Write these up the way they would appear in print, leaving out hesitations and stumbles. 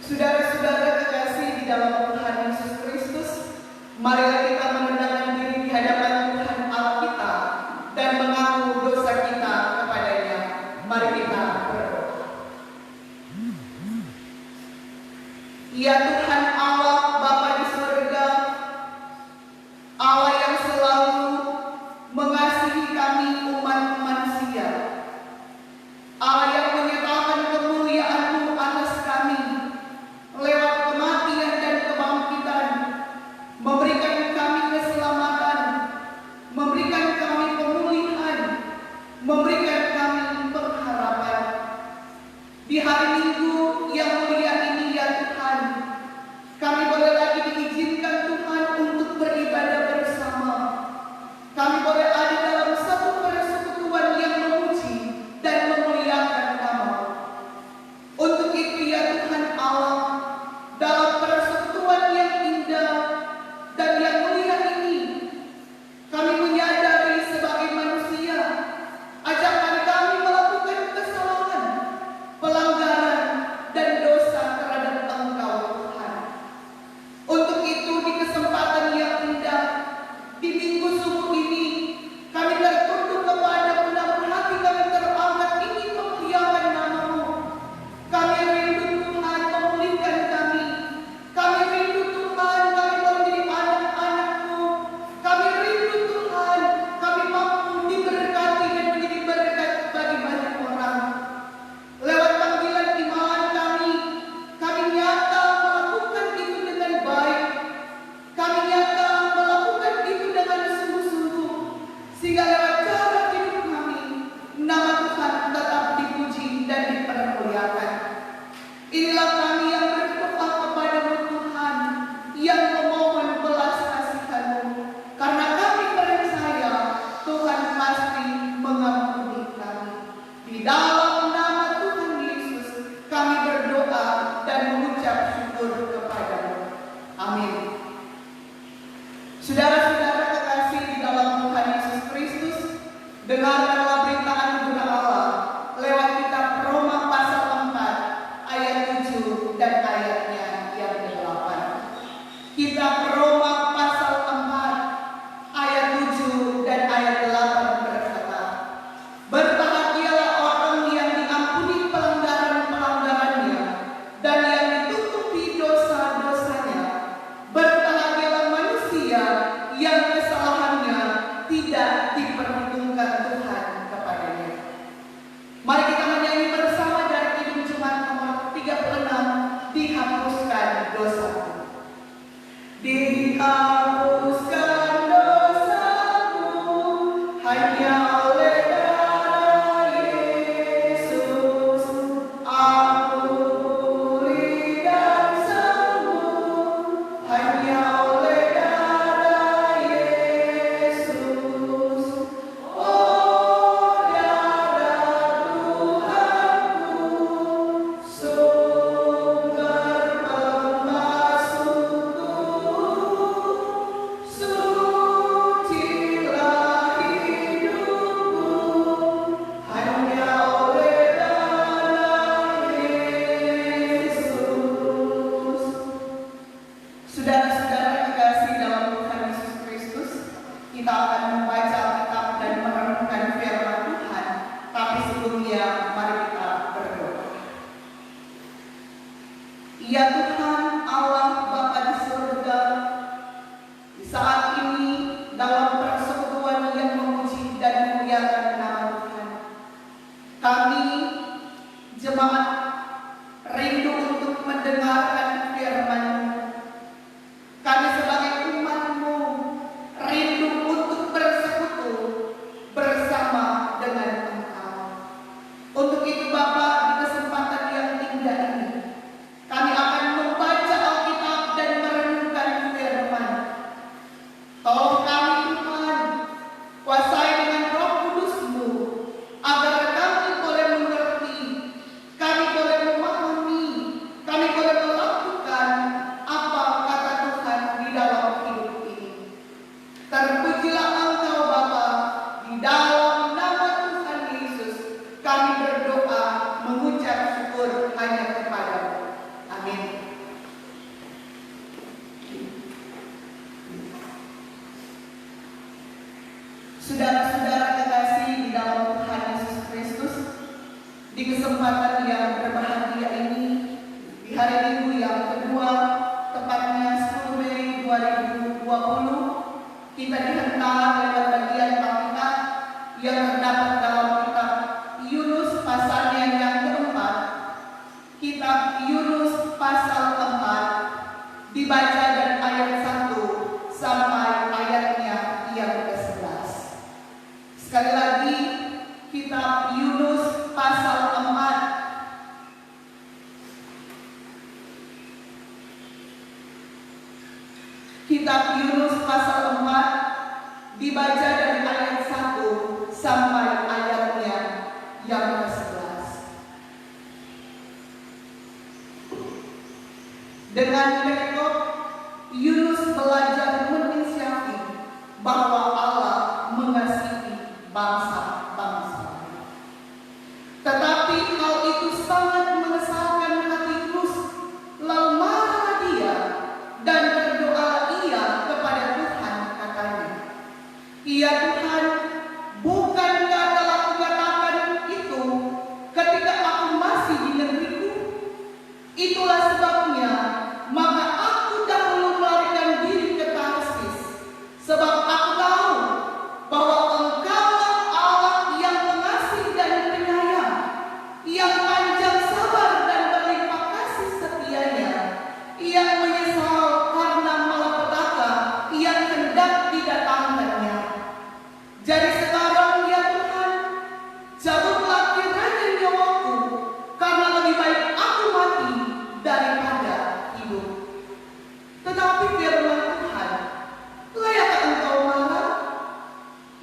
Saudara-saudara kekasih di dalam Tuhan Yesus Kristus, marilah kita merendahkan diri di hadapan Tuhan Allah kita dan mengaku dosa kita kepadanya. Mari kita berdoa. Ya Tuhan Allah, Bapa di surga, Allah yang selalu mengasihi kami umat manusia, Allah yang menyatakan kemuliaan-Mu atas kami lewat kematian dan kebangkitan, memberikan kami keselamatan, memberikan kami pemulihan, memberikan kami pengharapan. Di hari Minggu yang mulia ini ya Tuhan, kami boleh lagi diizinkan Tuhan untuk beribadah bersama. Kami boleh ada dalam satu persekutuan yang memuji dan memuliakan Nama. Untuk itu ya Tuhan Allah, dalam persekutuan yang indah dan yang mulia ini, kami menyadari sebagai manusia, ajakan kami melakukan kesalahan, pelanggaran, dan dosa terhadap Engkau Tuhan. Untuk itu di kesempatan yang indah, di minggu subuh ini, kami tertunduk kepada benar hati kami terangkat ingin memuliakan Nama-Mu. Kami rindu Tuhan memulihkan kami. Kami rindu Tuhan kami menjadi anak-anak-Mu. Kami rindu Tuhan kami mampu diberkati dan menjadi berkat bagi banyak orang. Lewat panggilan iman kami nyata melakukan itu dengan baik. Kami nyata melakukan itu dengan sungguh-sungguh, sehingga lewat cara hidup kami, nama Tuhan tetap dipuji dan dipermuliakan. Inilah kami yang berdoa kepada-Mu Tuhan, yang memohon belas kasihan-Mu, karena kami percaya Tuhan pasti mengampuni kami. Di dalam nama Tuhan Yesus kami berdoa dan mengucap syukur kepada-Mu. Amin. Saudara-saudara kekasih di dalam Tuhan Yesus Kristus, dengarkanlah berita anugerah Allah lewat kitab Roma pasal 4 ayat 7 dan ayatnya yang ke-8. Kitab Roma pasal 4 ayat 7 dan ayat 8 berkata, "Berbahagialah orang yang diampuni pelanggaran-pelanggarannya dan yang ditutupi dosa-dosanya. Berbahagialah manusia yang kesalahannya tidak diperhitungkan Tuhan kepadanya." Mari kita menyanyi bersama dari Kidung Jemaat nomor 36, "Dihapuskan dosaku." Dihapuskan dosaku hanya oleh darah Yesus, aku pulih dan sembuh hanya oleh darah Yesus. Oh darah Tuhanku, sumber pemasukku, sucilah hidupku hanya oleh darah Yesus. Saudara-saudara kekasih dalam Tuhan Yesus Kristus, kita akan membaca Alkitab dan merenungkan firman Tuhan. Tapi sebelumnya, mari kita berdoa. Ya Tuhan Allah Bapa di surga, di saat ini dalam persekutuan yang memuji dan memuliakan nama Tuhan, kami jemaat rindu untuk mendengarkan firman-Mu. Kami sebagai umat-Mu rindu untuk bersekutu bersama dengan Engkau. Untuk itu Bapa, di kesempatan yang indah ini, kami akan membaca minggu yang kedua, tepatnya 10 Mei 2020, kita dihentak lewat bagian Alkitab yang terdapat dalam kitab Yunus pasalnya yang keempat. Kitab Yunus pasal 4 dibaca dari ayat 1 sampai ayatnya yang ke-11. Sekali lagi, kitab Yunus pasal 4 Kitab Yunus pasal 4 dibaca dari ayat 1 sampai ayatnya yang ke-11. Dengan berikut, Yunus belajar menginsyafati bahwa Allah mengasihi bangsa-bangsa. Tetapi hal itu sangat mengesalkan hati Yunus. Lalu marah dia dan berdoa ia kepada Tuhan, katanya, "Ya Tuhan, bukankah telah kukatakan itu ketika aku masih di negeriku? Itulah sebabnya maka aku dahulu melarikan diri ke Tarsis, sebab aku tahu bahwa Engkaulah Allah yang pengasih dan penyayang, yang panjang sabar dan berlimpah kasih setianya, yang menyesal karena malapetaka yang hendak didatangkannya. Jadi sekarang ya Tuhan, cabutlah kiranya nyawaku, karena lebih baik aku mati daripada hidup." Tetapi firman Tuhan, "Layakkah engkau marah?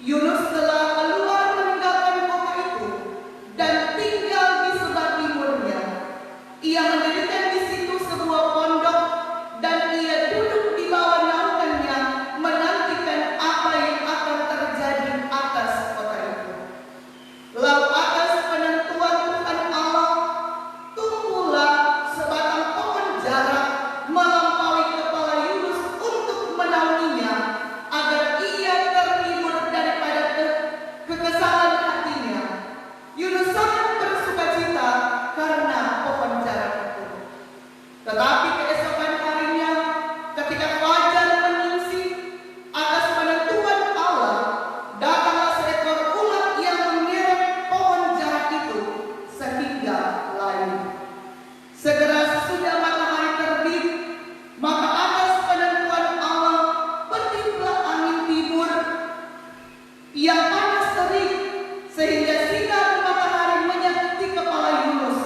Yunus telah keluar meninggalkan kota itu dan tinggal di sebelah timurnya. Ia mendirikan di situ sebuah pondok dan ia duduk di bawah naungannya menantikan apa yang akan terjadi atas kota itu. Lalu atas penentuan Tuhan Allah, tumbuhlah sebatang pohon jarak melampaui kepala Yunus untuk menaunginya, agar ia terhibur daripada kekesalan hatinya. Yunus sangat bersukacita karena pohon jarak itu. Tetapi keesokan harinya, ketika fajar menyingsing, atas penentuan Allah, datanglah seekor ulat yang mengerek pohon jarak itu sehingga layu. Segera sesudah matahari terbit, maka atas penentuan Allah bertiuplah angin timur yang panas terik, sehingga sinar matahari menyakiti kepala Yunus.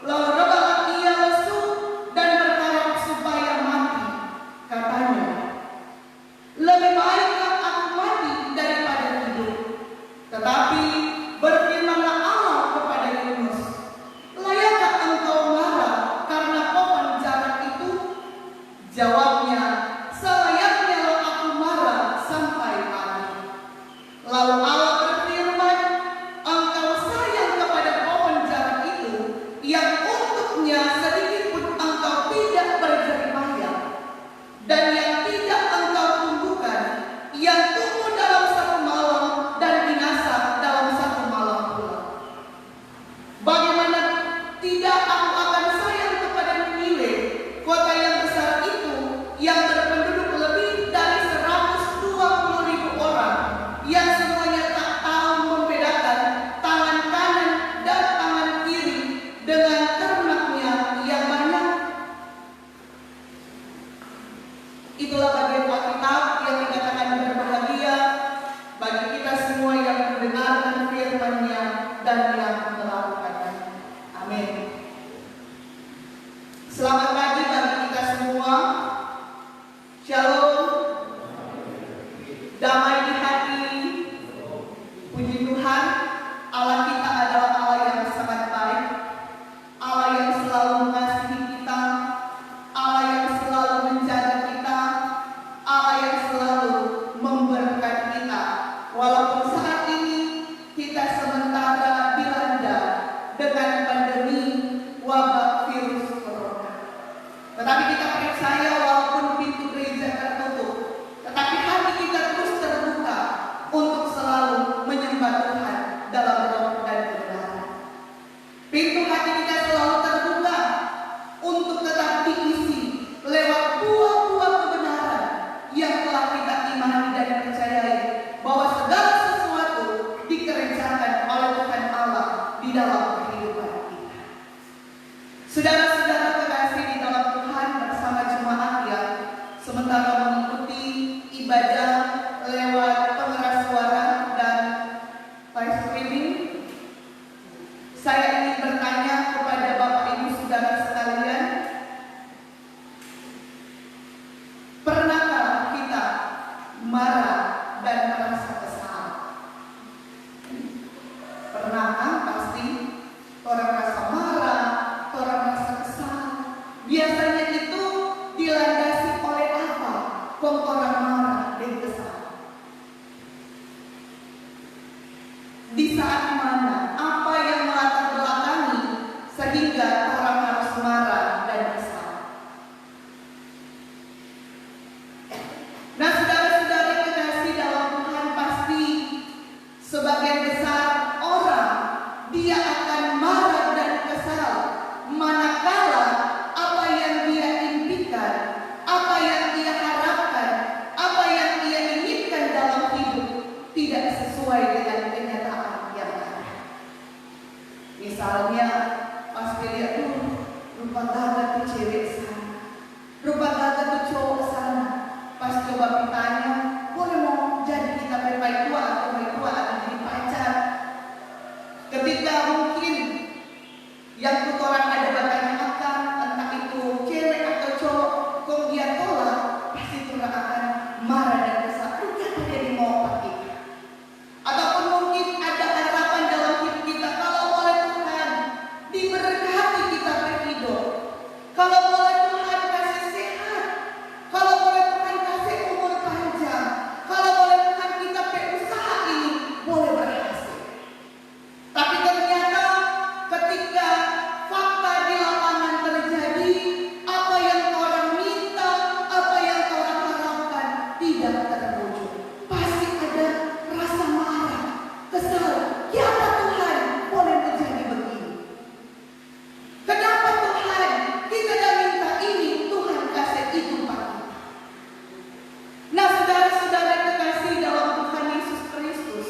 Lalu rebahlah ia lesu dan berharap supaya mati. Katanya, "Lebih baikkah aku mati daripada hidup." Tetapi berfirmanlah Allah kepada Yunus, "Layakkah engkau marah karena pohon jarak itu?" Jawabnya, "Selayaknya aku marah sampai mati." Lalu Allah berfirman, "Engkau sayang kepada pohon jarak itu, yang untuknya sedikit pun engkau tidak berjerih payah, dan yang tidak engkau tumbuhkan, yang tumbuh dalam satu malam dan binasa dalam satu malam pula. Bagaimana tidak aku akan sayang kepada Niniwe, kota yang besar itu, yang berpenduduk lebih dari 120.000 orang, yang semuanya tak tahu membedakan tangan kanan dan tangan kiri dengan ternaknya yang banyak." Itulah bagian Alkitab yang dikatakan berbahagia bagi kita semua yang mendengarkan firman-Nya dan yang melakukannya. Amin. Selamat pagi bagi kita semua. Shalom. Damai di hati. Puji Tuhan, Allah kita adalah Allah yang sangat baik, Allah yang selalu mengasihi kita, Allah yang selalu menjaga kita, Allah yang selalu memberkati kita. Walaupun saat ini kita sementara dilanda dengan pandemi wabah virus corona. biasanya itu dilandasi oleh apa? Kok orang marah dan kesal? Di saat mana? Apa yang melatar belakangi sehingga orang harus marah dan kesal? Nah, saudara-saudara kekasih dalam Tuhan, pasti sebagian besar orang dia akan marah dan kesal manakala apa yang dia impikan, apa yang dia harapkan, apa yang dia inginkan dalam hidup tidak sesuai dengan kenyataan yang ada. Misalnya pas lihat tuh rupa gagah tuh cewek sana, rupa gagah tuh cowok sana. Pas coba bertanya, boleh mau jadi kita baik tua atau jadi pacar? Ketika mungkin yang kotoran ada batangnya akan, entah itu cewek atau cowok, kok dia tolak, pasti Tuhan akan marah dan kesal. Kenapa jadi mau pakai? Ataupun mungkin ada harapan dalam hidup kita, kalau oleh Tuhan diberkati kita berhidup, kalau boleh Tuhan kasih sehat, kalau boleh Tuhan kasih umur panjang, kalau boleh Tuhan kita berusaha ini boleh berhasil. Tapi ternyata ketika fakta di lapangan terjadi, apa yang orang minta, apa yang orang harapkan tidak terwujud. Pasti ada rasa marah, kesal. Kenapa Tuhan boleh menjadi begini? Kenapa Tuhan kita dah minta ini, Tuhan kasih itu pagi. Nah, saudara-saudara kekasih dalam Tuhan Yesus Kristus,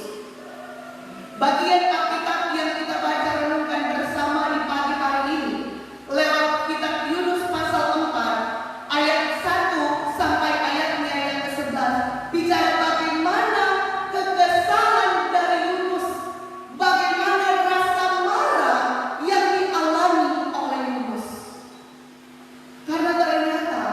bagian Alkitab yang kita baca renungkan bersama di pagi hari ini lewat kitab Yunus pasal 4 ayat 1 sampai ayatnya yang ke-11 bicara bagaimana kekesalan dari Yunus, bagaimana rasa marah yang dialami oleh Yunus. Karena ternyata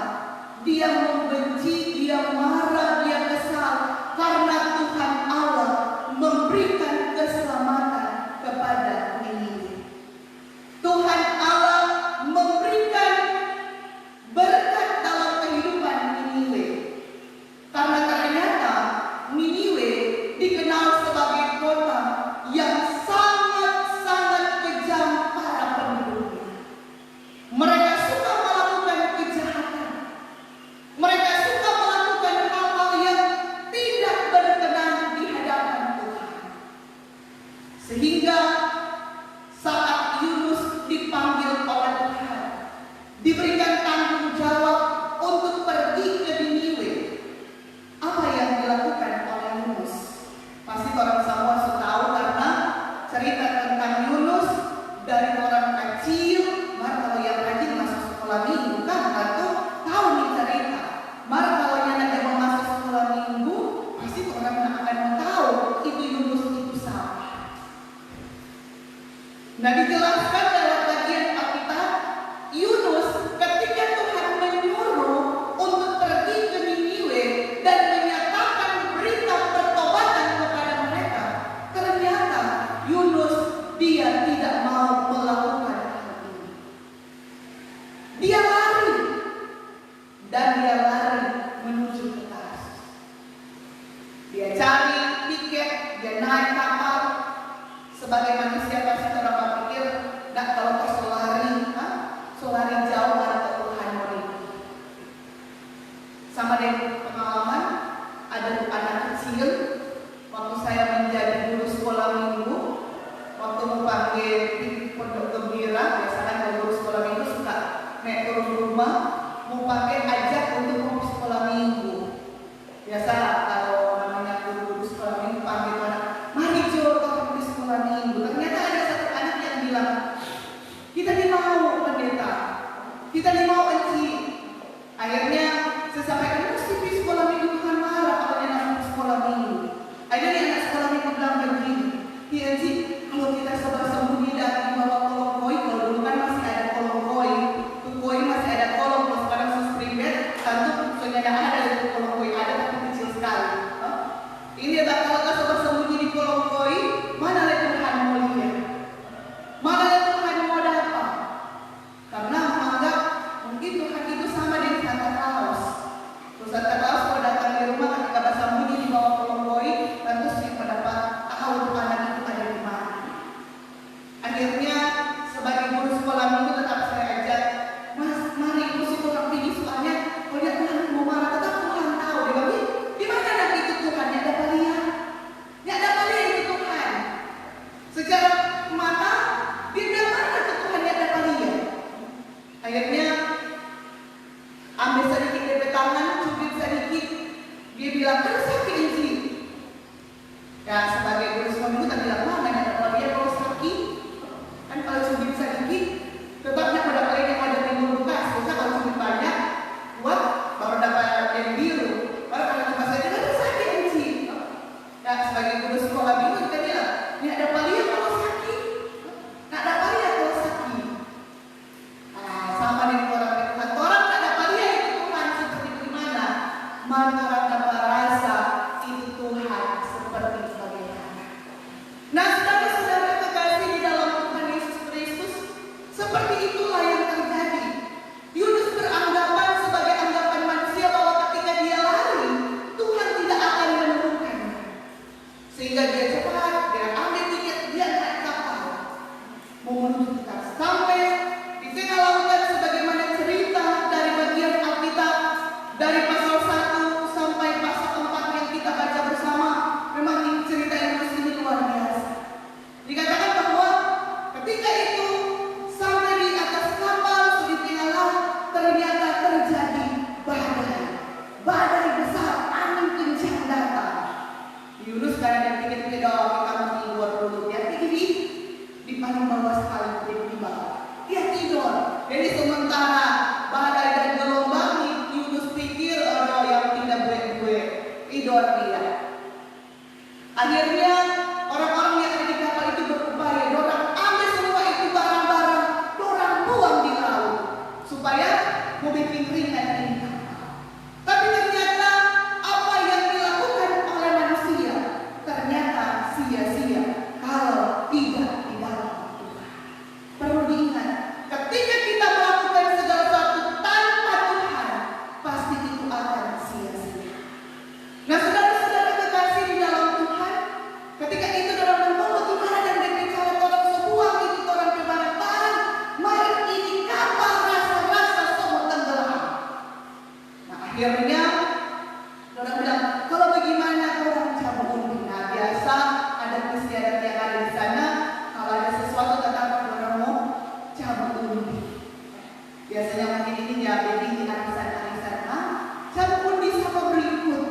dia membenci, dia marah, dia kesal karena Tuhan Allah memberikan keselamatan kepada Niniwe. Tuhan Allah memberikan berkat dalam kehidupan Niniwe. Karena ternyata Niniwe dikenal sebagai kota yang sangat-sangat kejam para penduduknya. Mereka suka melakukan kejahatan. Mereka suka melakukan hal-hal yang tidak berkenan di hadapan Tuhan. Sehingga saat Yunus dipanggil oleh Tuhan, diberikan tanggung jawab untuk pergi ke Niniwe, apa yang dilakukan oleh Yunus? Pasti orang semua sudah tahu karena cerita tentang Yunus dari orang kecil. Kalau yang rajin masuk sekolah minggu kan atau tahu nih cerita. Maka kalau yang ada mau masuk sekolah minggu, pasti orang akan tahu itu Yunus itu siapa. Nah, dijelaskan dalam bagian Alkitab, Yunus ketika Tuhan menyuruh untuk pergi ke Niniwe dan menyatakan berita pertobatan kepada mereka, ternyata Yunus dia tidak mau melakukan hal ini. Dia lari dan dia lari menuju ke Tarsus. Dia cari tiket, dia naik kapal. Sebagai manusia pasti orang berpikir, nggak kalau pas lari jauh ada Tuhan mau pergi. Sama dengan pengalaman, ada anak kecil waktu saya menjadi guru sekolah minggu, waktu mau panggil di pondok gembira, biasanya guru sekolah minggu suka naik turun rumah, mau pakai ajak untuk mau sekolah minggu. Biasa kalau namanya guru sekolah minggu panggil anak, mari Jo kau di sekolah minggu. Ternyata ada satu anak yang bilang, kita di mau pendeta, kita di mau enci. Akhirnya saya sampaikan, mesti di sekolah minggu Tuhan marah kalau dia anak sekolah minggu. Akhirnya dia anak sekolah minggu bilang begini, iya enci, kalau kita sabar sembunyi dan di bawah kolong koi, kalau dulu kan masih ada kolong koi, tuh koi masih ada kolong, kalau sekarang susprimbet, tentu sebenarnya ada di kolong koi ada tapi kecil sekali. Ini adalah kalau kita sabar sembunyi di kolong koi, mana lagi Tuhan mau lihat? Mana lagi Tuhan mau datang? Karena menganggap mungkin Tuhan bilang, "Aduh sakit Inci." Ya sebagai guru sekolah minggu tak bilang, "Mana ada kalau dia kalau sakit kan kalau cubit sedikit tetapnya pada kalian yang ada timbul bekas. Bisa kalau cubit banyak buat baru dapat yang biru. Baru kalau cuma saja ada sakit Inci." Ya sebagai guru sekolah minggu kita bilang, "Ini ada paling kalau sakit, nggak ada paling kalau sakit." Nah, sama dengan orang Tuhan. Orang tak ada paling itu Tuhan seperti bagaimana? Mana orang dapat rasa itu Tuhan seperti bagaimana. Nah, saudara-saudara kekasih di dalam Tuhan Yesus Kristus, seperti itulah yang terjadi. Yunus beranggapan sebagai anggapan manusia bahwa ketika dia lari, Tuhan tidak akan menemukannya. Sehingga dia cepat, dia ambil tiket, dia naik kapal mau menuju kita sampai di tengah lautan sebagaimana cerita dari bagian Alkitab dari pasal 1 sampai pasal 4 yang kita baca bersama. Memang ini cerita Yunus ini luar biasa. Dikatakan bahwa ketika itu sampai di atas kapal di tengah laut ternyata terjadi badai. Badai besar, angin kencang datang. Yunus karena dia pikir doa kita mesti buat dulu. Dia di paling bawah sekali di bawah. Dia tidur. Jadi sementara badai dan gelombang Yunus pikir yang tidak boleh tidur dia. Akhirnya orang-orang yang ada di kapal itu berupaya, dorang ambil semua itu barang-barang, dorang buang di laut supaya mau bikin ringan ini kapal. Tapi ternyata apa yang dilakukan oleh manusia ternyata sia-sia kalau tidak di dalam Tuhan. Perlu diingat, ketika kita melakukan segala sesuatu tanpa Tuhan, pasti itu akan sia-sia. Nah, saudara-saudara kekasih di dalam Tuhan, ketika itu dalam membawa gimana dan berbicara orang sebuah itu orang ke barat-barat, mari ini kapal rasa-rasa semua tenggelam. Nah, akhirnya orang bilang, kalau bagaimana orang cabut undi? Nah, biasa ada istiadat yang ada di sana, kalau ada sesuatu tentang orang mau cabut undi. Biasanya mungkin ini ya, jadi di arisan-arisan, cabut undi sama berikut.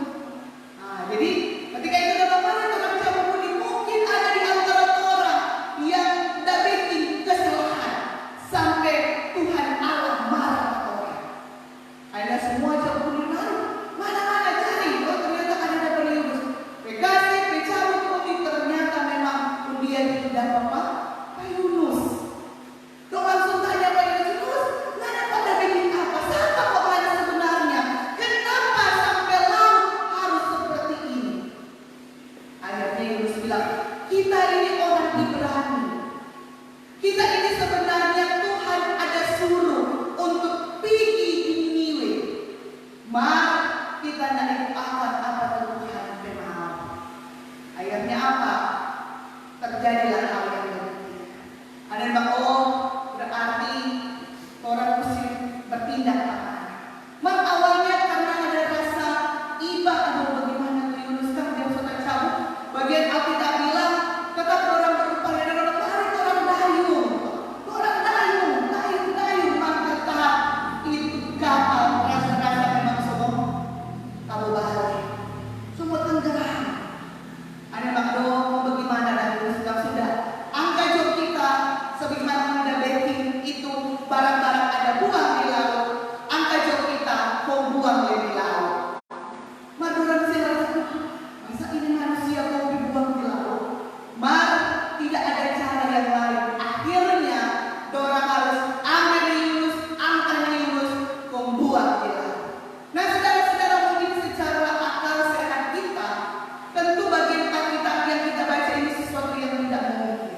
Nah, jadi ketika itu dalam orang cabut undi, mungkin ada di antara orang yang tidak bikin kesalahan sampai Tuhan Allah marah ke orang. Ada semua cabut undi lalu mana-mana cari, oh ternyata ada dapat Yunus. Bekasih, becabut undi, ternyata memang undian itu dapat Pak Yunus. Dong langsung tanya Pak Yunus, nggak pada bikin apa? Siapa kok ada sebenarnya? Kenapa sampai laut harus seperti ini? Akhirnya Yunus bilang, kita ini orang Ibrani. Kita ini sebenarnya Tuhan ada suruh untuk pergi di Niniwe. Mari kita naik akal apa Tuhan memang. Akhirnya apa? Terjadilah hal yang berbeda. Ada yang bilang, oh berarti orang mesti bertindak apa? Mak awalnya karena ada rasa iba atau bagaimana Yunus kan dia sudah cabut. Bagian Alkitab bilang tetap orang berupaya dan orang tarik orang dayung, maka tahap itu kapal rasa-rasa memang semua tahu balik, semua tenggelam. Ada makdo bagaimana dan sudah angka jok kita sebagaimana udah baking itu barang-barang ada buang di laut, angka jok kita mau buang di laut. Maduran saya masa ini manusia mau dibuang di laut? Tidak ada cara yang lain. Akhirnya dorang harus ambil Yunus, angkat Yunus, membuang di laut. Nah, saudara-saudara, mungkin secara akal sehat kita, tentu bagian Alkitab yang kita baca ini sesuatu yang tidak mungkin.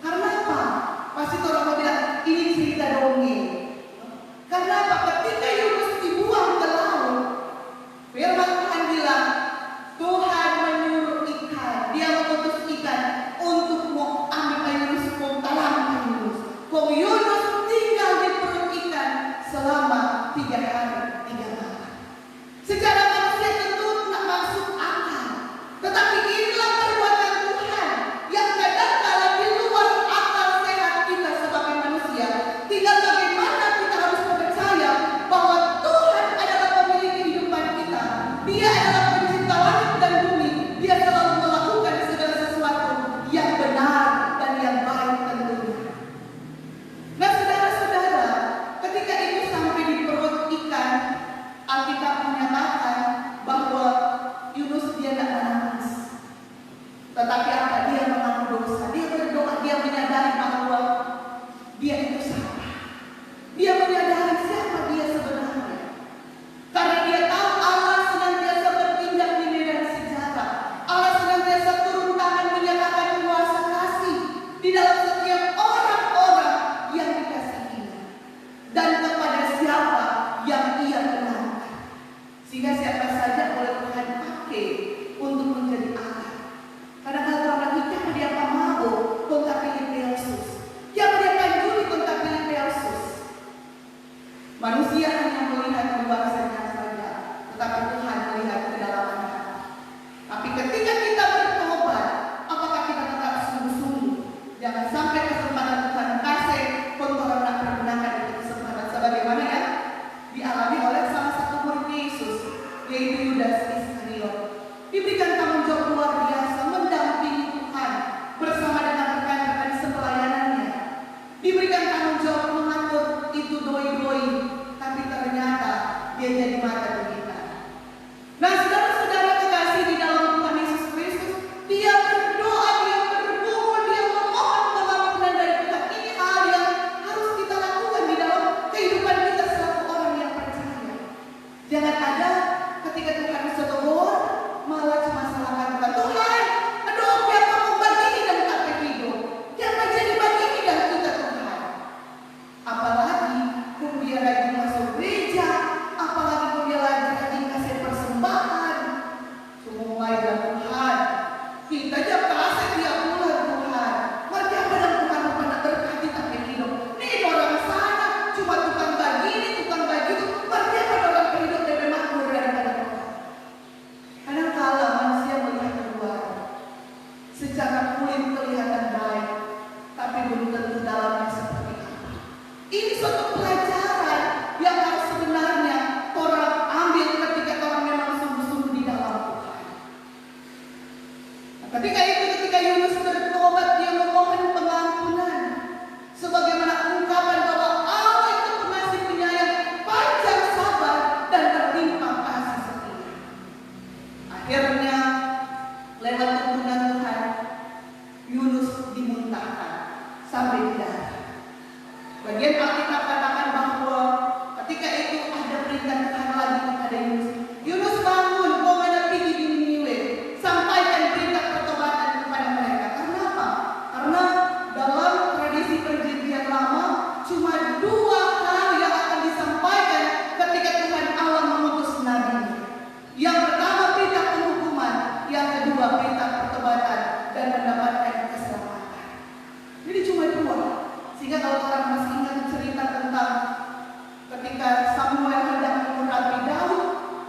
Karena apa? Pasti orang mau bilang ini cerita dongeng. Karena apa? Ketika Yunus dibuang ke laut, firman Tuhan bilang Tuhan menyuruh ikan, dia mengutus ikan untuk mau ambil Yunus, mau talam Yunus. Kok Yunus tinggal di perut ikan selama 3 hari 3 malam. Secara manusia tentu tak masuk akal, tetapi inilah perbuatan Tuhan yang kadang-kala di luar akal sehat kita sebagai manusia. Tinggal bagaimana kita harus percaya bahwa Tuhan adalah pemilik kehidupan kita. Dia adalah Manusia hanya melihat luasannya saja, tetapi Tuhan melihat kedalaman hati. Tapi ketika kita bertobat, apakah kita tetap sungguh-sungguh? Jangan sampai kesempatan Tuhan kasih kotoran tak pergunakan itu kesempatan, sebagaimana yang dialami oleh salah satu murid Yesus, yaitu Yudas Iskariot. Diberikan tanggung jawab luar biasa mendampingi Tuhan bersama dengan rekan-rekan sepelayanannya. Diberikan tanggung jawab mengatur itu doi-doi, tapi ternyata dia jadi mata kita. Nah, saudara-saudara kekasih di dalam Tuhan Yesus Kristus, dia berdoa, dia bergumul, dia memohon pengampunan dari Tuhan. Ini hal yang harus kita lakukan di dalam kehidupan kita selaku orang yang percaya. Jangan ada ketika Tuhan setegur, malah cuma salahkan Tuhan. Tuhan, aduh, biar kamu begini dan tak hidup. Jangan jadi begini dan kita Tuhan. Apalagi pun dia rajin masuk gereja, apalagi pun dia rajin kasih persembahan. Semua dan Tuhan, kita aja kasih tiap bulan Tuhan. Mereka benar Tuhan pernah berkati tapi hidup. Ini orang sana cuma tukang begini, tukang begitu. Mereka benar orang hidup lebih makmur daripada Tuhan. Kadang-kala manusia melihat keluar, secara kulit kelihatan baik, tapi belum tentu dalamnya seperti apa. Ini suatu pelajaran yang harus sebenarnya orang ambil ketika orang memang sungguh-sungguh di dalam Tuhan. Nah, ketika Yunus bertobat, dia memohon pengampunan, sebagaimana ungkapan bahwa Allah itu pengasih penyayang, panjang sabar dan berlimpah kasih setia. Akhirnya lewat tuntunan Tuhan, Yunus dimuntahkan sampai di darat. Bagian Alkitab katakan bahwa ketika itu ada perintah Tuhan lagi kepada Yunus. Yunus bangun, kau menepi di Niniwe, sampaikan berita pertobatan kepada mereka. Karena apa? Karena dalam tradisi perjanjian lama cuma dua hal yang akan disampaikan ketika Tuhan Allah mengutus nabi. Yang pertama berita penghukuman, yang kedua berita pertobatan dan mendapatkan keselamatan. Jadi cuma dua. Sehingga kalau orang masih ingat cerita tentang ketika Samuel hendak mengurapi Daud,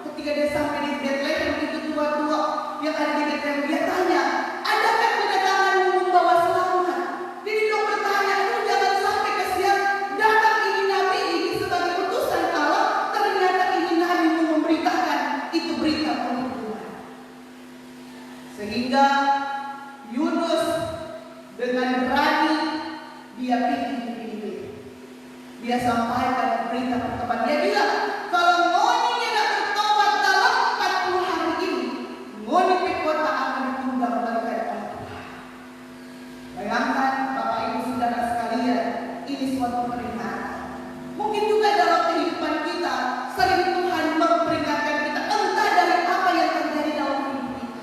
ketika dia sampai di Bethlehem, itu tua-tua yang ada di Bethlehem, dia tanya, adakah kedatanganmu membawa selamat? Jadi dia bertanya, itu jangan sampai kesian datang ini nabi ini sebagai utusan Allah, ternyata ini nabi memberitakan itu berita penghukuman. Sehingga Yunus dengan berani dia pergi ke Niniwe. Dia sampaikan berita pertobatan. Dia bilang, kalau ngoni tidak bertobat dalam 40 hari ini, ngoni ke kota akan ditunggang balik ke Tuhan. Bayangkan Bapak Ibu Saudara sekalian, ini suatu peringatan. Mungkin juga dalam kehidupan kita, sering Tuhan memperingatkan kita, entah dari apa yang terjadi dalam hidup kita.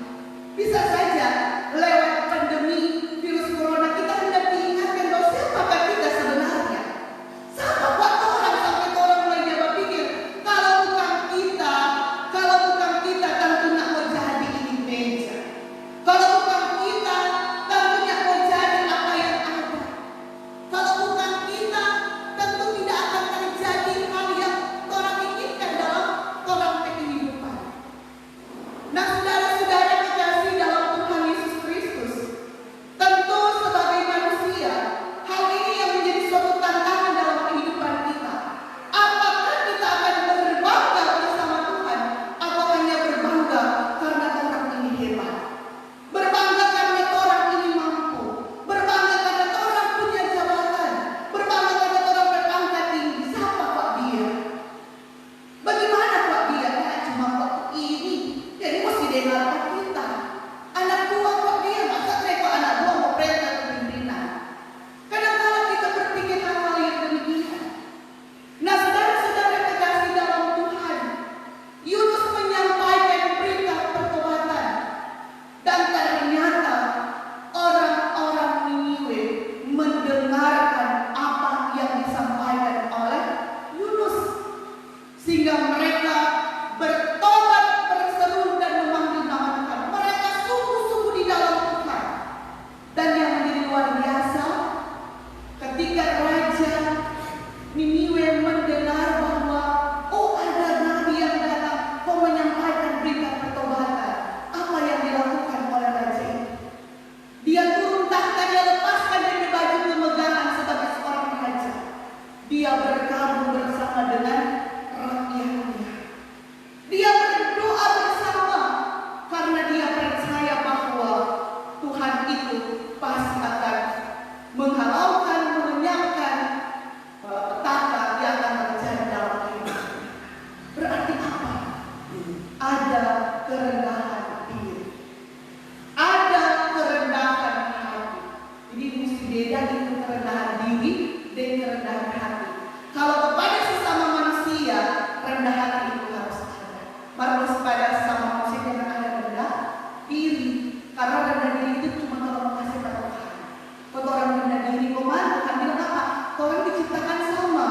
Bisa saja lewat pandemi virus corona kita hendak diingatkan bahwa siapakah kita sebenarnya. Siapa waktu orang sampai orang mulai dia berpikir, kalau bukan kita tentu nak mau jadi ini meja. Kalau bukan kita tentunya mau jadi apa yang ada. Kalau bukan kita tentu tidak akan terjadi hal yang orang inginkan dalam orang kehidupan. Nah, saudara-saudara kekasih dalam Tuhan Yesus Kristus, tentu sebagai manusia, hal ini yang menjadi suatu tantangan dalam kehidupan kita. Apakah kita akan berbangga bersama Tuhan, atau hanya berbangga karena orang ini hebat? Berbangga karena orang ini mampu, berbangga karena orang punya jabatan, berbangga karena orang berpangkat tinggi. Siapa kok dia? Bagaimana kok dia? Ya, cuma kok ini. Jadi mesti dengarkan kita. Anak buah kok dia, masa saya kok anak buah mau perintah ke pimpinan. Kadang-kadang kita berpikir hal-hal yang demikian. Nah, saudara-saudara kekasih dalam Tuhan, Yunus menyampaikan berita pertobatan, dan ternyata orang-orang Niniwe mendengarkan apa yang disampaikan oleh Yunus, sehingga mereka bertobat, berseru dan memanggil nama Tuhan. Mereka sungguh-sungguh di dalam Tuhan. Dan yang menjadi luar biasa, ketika Raja Niniwe mendengar bahwa rendah hati itu harus ada. Harus pada sama manusia yang ada rendah diri. Karena rendah diri itu cuma kalau kasih pada Tuhan. Kalau orang rendah diri, Tuhan bilang apa? Orang diciptakan sama.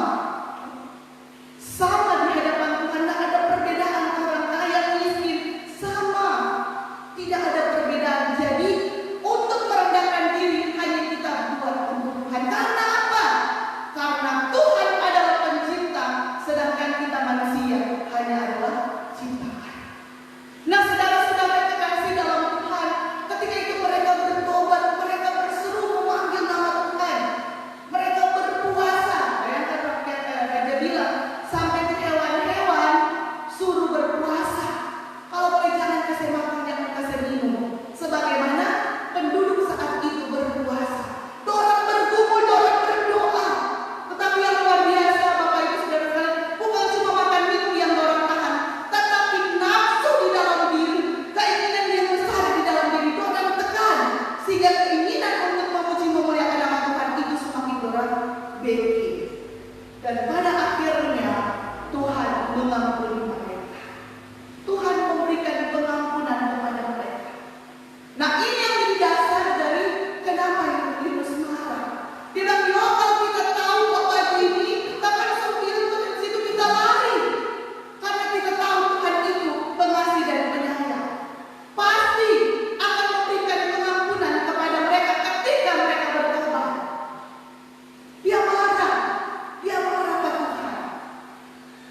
Sama di hadapan Tuhan, tidak ada perbedaan orang kaya miskin, sama. Tidak ada perbedaan. Jadi untuk merendahkan diri hanya kita buat untuk Tuhan. Karena apa? Karena Tuhan adalah pencipta, sedangkan kita manusia hanya adalah ciptaan. Nah, saudara-saudara kekasih dalam Tuhan, ketika itu mereka bertobat, mereka berseru memanggil nama Tuhan, mereka berpuasa. Bayangkan Raja bilang, sampai ke hewan-hewan suruh berpuasa. Kalau boleh jangan kasih makan, jangan kasih minum. Sebagaimana penduduk saat itu berpuasa. Orang bergumul, orang berdoa. Tetapi yang luar biasa, Bapak Ibu Saudara sekalian, bukan cuma makan minum yang orang tahan, tetapi nafsu di dalam diri, keinginan yang besar di dalam diri itu akan tekan, sehingga keinginan untuk memuji memuliakan nama Tuhan itu semakin orang beki. Dan pada akhirnya Tuhan mengampuni mereka. Tuhan memberikan pengampunan kepada mereka. Nah, ini yang menjadi dasar dari kenapa Yunus marah. Dia bilang, ya kalau kita tahu bahwa ini, kita akan langsung bilang ke situ kita lari. Karena kita tahu Tuhan itu pengasih dan penyayang. Pasti akan memberikan pengampunan kepada mereka ketika mereka bertobat. Dia marah ke Tuhan.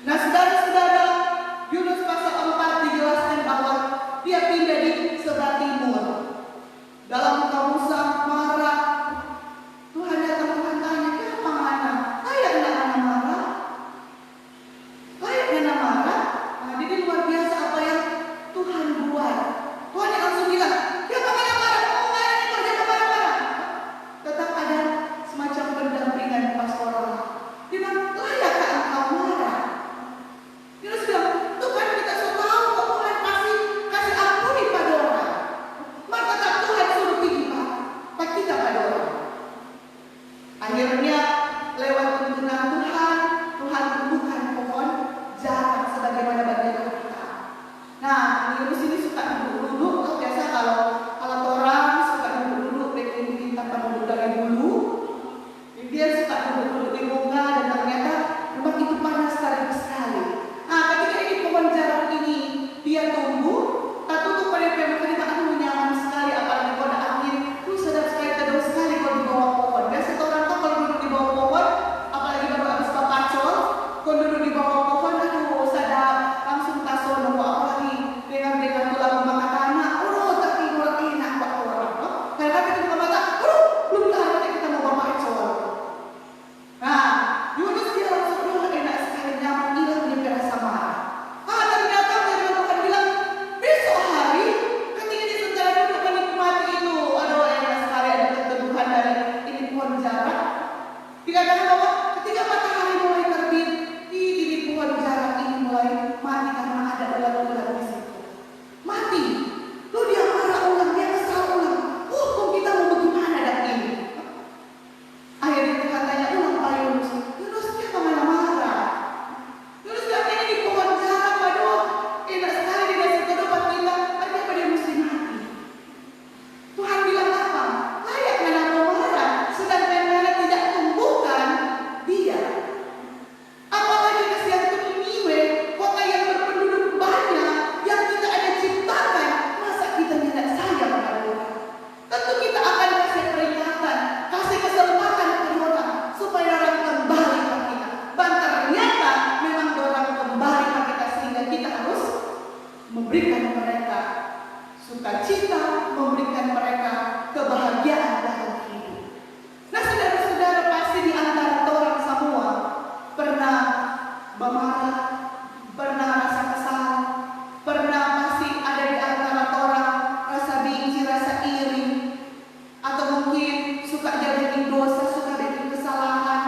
Nah, saudara-saudara, Yunus pasal 4 dijelaskan bahwa dia pindah di sebelah timur. Dalam kamusan marah, Tuhan datang, Tuhan tanya, kenapa mana? Layak nggak mana marah? Layak nggak marah? Nah, jadi luar biasa apa yang Tuhan buat. Tuhan yang langsung bilang, kenapa mana marah? Oh, nggak ini kok jangan marah-marah. Tetap ada semacam pendampingan pastoral. Dia bilang, layakkah engkau marah? Yunus bilang, Tuhan kita sudah tahu kok Tuhan pasti kasih ampuni pada orang. Maka tak Tuhan suruh pergi Pak kita pada orang. Akhirnya lewat tuntunan Tuhan, Tuhan tumbuhkan pohon jarak sebagaimana bagian kita. Nah, Yunus ini suka duduk-duduk. Biasa kalau orang suka duduk-duduk, bikin tanpa duduk dari dulu. Dia suka duduk-duduk di bunga dan ternyata memang itu panas sekali. Nah, ketika ini pohon jarak ini dia tumbuh, tak tutup pada pemakanan itu nyaman sekali, apalagi kalau ada angin, itu sedap sekali, teduh sekali kalau di bawah pohon. Biasa orang tuh kalau duduk di bawah pohon, apalagi baru habis papacol, kalau duduk di bawah pohon, aduh sadap, langsung tasono, apalagi dengan tulang makan anak, tapi kurang enak buat orang. Karena kita buka mata, belum tahu kita mau papacol. Nah, Yunus dia langsung enak sekali, nyaman, hilang dia rasa marah. Ternyata Tuhan bilang, besok hari ketika dia sedang duduk menikmati itu, aduh enak sekali, ada keteduhan dari ini pohon jarak. Dikatakan bahwa ketika matahari mulai terbit, ini pohon jarak ini mulai mati karena ada ulat-ulat di situ. Mati. Lalu dia marah ulang, dia kesal ulang. Kok kita mau bagaimana dak ini? Akhirnya Tuhan tanya ulang Pak Yunus. Yunus dia kemana marah? Yunus bilang ini di pohon jarak, waduh enak sekali di dasar kehidupan kita. Apa dia mesti mati? Tuhan bilang apa? Layak mana mau marah? Sedangkan mana tidak tumbuhkan dia. Apalagi kasihan itu Niniwe, kota yang berpenduduk banyak, yang kita ada ciptakan. Masa kita tidak sayang pada orang? Tentu kita akan kasih peringatan, kasih kesempatan ke orang supaya orang kembali ke kita. Dan ternyata memang orang kembali ke kita sehingga kita harus memberikan mereka sukacita, memberikan mereka kebahagiaan dalam hidup. Nah, saudara-saudara, pasti di antara orang semua pernah bermarah, pernah rasa kesal, pernah pasti ada di antara orang rasa benci, rasa iri, atau mungkin suka jadi dosa, suka bikin kesalahan.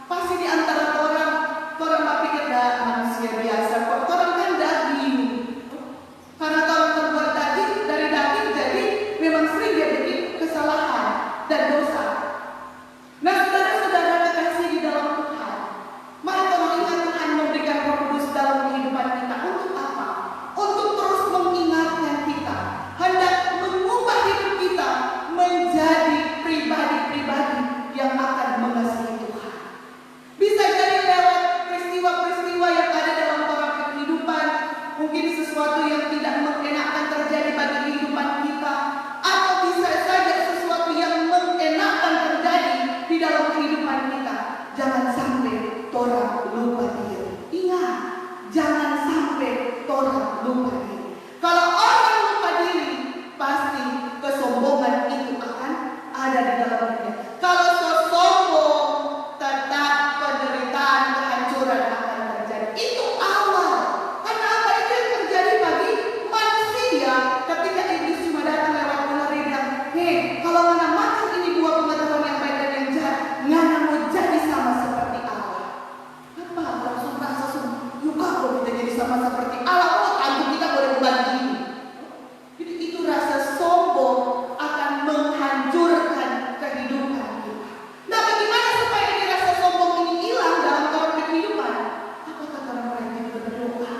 Pasti di antara orang berpikir manusia biasa, kok orang kan daging. Karena orang terbuat daging, dari daging jadi memang sering dia bikin kesalahan dan dosa. Nah, saudara-saudara kekasih di dalam Tuhan, mari kita ingat Tuhan memberikan Roh Kudus dalam sama seperti Allah, oh tanggung kita boleh beban ini. Jadi itu rasa sombong akan menghancurkan kehidupan kita. Nah, bagaimana supaya ini rasa sombong ini hilang dalam kehidupan? Apakah orang rajin berdoa?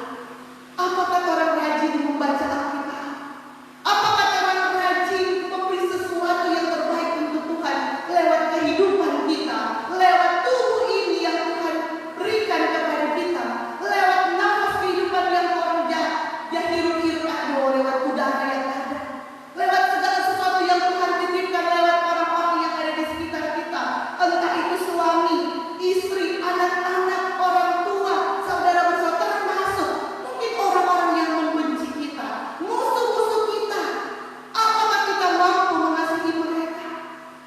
Apakah orang rajin membaca Alkitab? Apakah orang rajin memberi sesuatu yang terbaik untuk Tuhan lewat kehidupan kita, lewat tubuh ini yang Tuhan berikan kepada kita, lewat nafas kehidupan yang orang dia hirup-hirup, lewat udara yang ada, lewat segala sesuatu yang Tuhan titipkan lewat orang-orang yang ada di sekitar kita, entah itu suami, istri, anak-anak, orang tua, saudara-saudara, termasuk mungkin orang-orang yang membenci kita, musuh-musuh kita. Apakah kita mampu mengasihi mereka?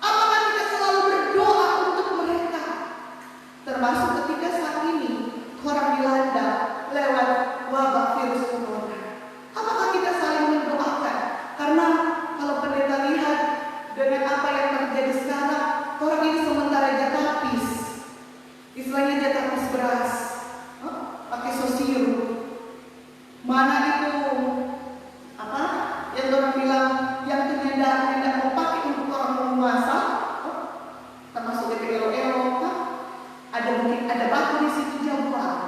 Apakah kita selalu berdoa untuk mereka? Termasuk ketika saat ini orang dilanda lewat wabah virus corona. Apakah kita saling mendoakan? Karena kalau pendeta lihat dengan apa yang terjadi sekarang, orang ini sementara dia tapis, istilahnya dia tapis beras, pakai sosium. Mana itu apa? Yang orang bilang yang tidak mau pakai untuk orang penguasa, termasuk DPRO, ada mungkin ada batu di situ dia buang.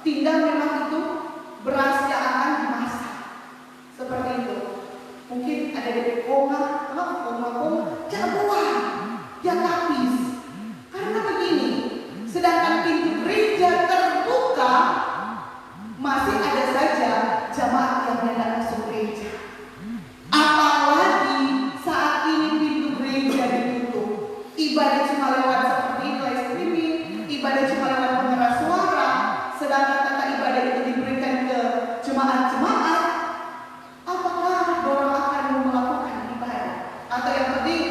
Tinggal memang itu beras yang akan dimasak seperti itu. Mungkin ada DP koma, dia buang, dia tapis. Karena begini, sedangkan pintu gereja terbuka, masih ada saja jamaat yang hendak masuk gereja. Apalagi saat ini pintu gereja ditutup, ibadah cuma lewat seperti itu, live streaming, ibadah cuma lewat pengeras suara, sedangkan tata ibadah itu diberikan ke jemaat-jemaat. Apakah orang akan melakukan ibadah? Atau yang penting,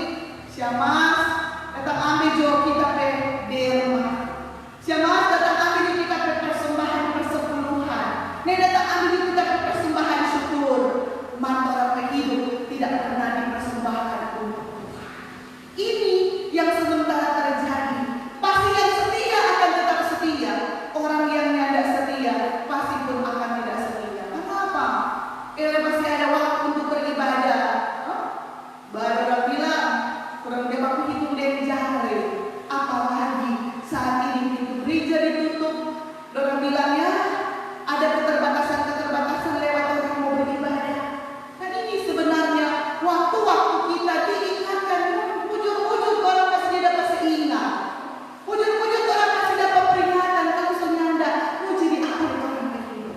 siapa datang ambil jawab kita di rumah, siapa datang ambil kita persembahan persepuluhan, nih datang ambil kita persembahan syukur. Mantor hidup tidak pernah dipersembahkan untuk Tuhan. Ini yang sementara terjadi. Pasti yang setia akan tetap setia. Orang yang tidak setia pasti pun akan tidak setia. Kenapa? Masih ada waktu untuk beribadah. Baru bilang kurang dia waktu hitung dari jari. Apalagi saat ini pintu gereja ditutup. Orang bilang ya ada keterbatasan lewat orang mau beribadah. Dan ini sebenarnya waktu-waktu kita diingatkan, wujud-wujud orang masih dapat seingat, wujud-wujud orang masih dapat peringatan kalau senyanda mau jadi apa di orang hidup.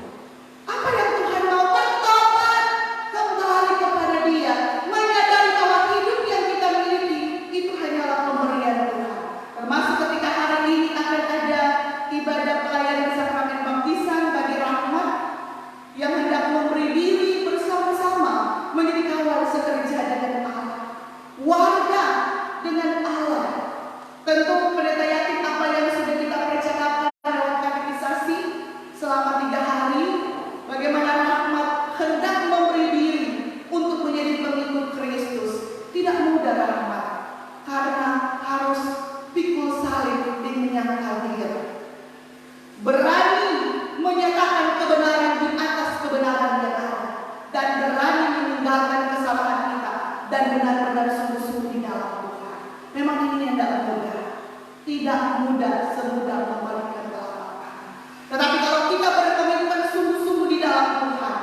Apa yang Tuhan mau? Bertobat kembali kepada Dia, menyadari bahwa hidup yang kita miliki itu hanyalah pemberian Tuhan. Termasuk ketika hari ini akan ada ibadah pelayanan sakramen baptisan bagi Rahmat yang hendak memberi diri bersama-sama menjadi kawan sekerja dengan Allah, warga dengan Allah. Tentu pendeta yakin apa yang sudah kita percakapan dalam katekisasi selama 3 hari, bagaimana Rahmat hendak memberi diri untuk menjadi pengikut Kristus. Tidak mudah Rahmat, karena harus pikul salib dan menyangkal Dia, berani menyatakan kebenaran di atas kebenaran yang ada, dan berani meninggalkan kesalahan kita dan benar-benar sungguh-sungguh di dalam Tuhan. Memang ini tidak mudah, tidak mudah semudah membalikan telapak tangan. Tetapi kalau kita berkomitmen sungguh-sungguh di dalam Tuhan,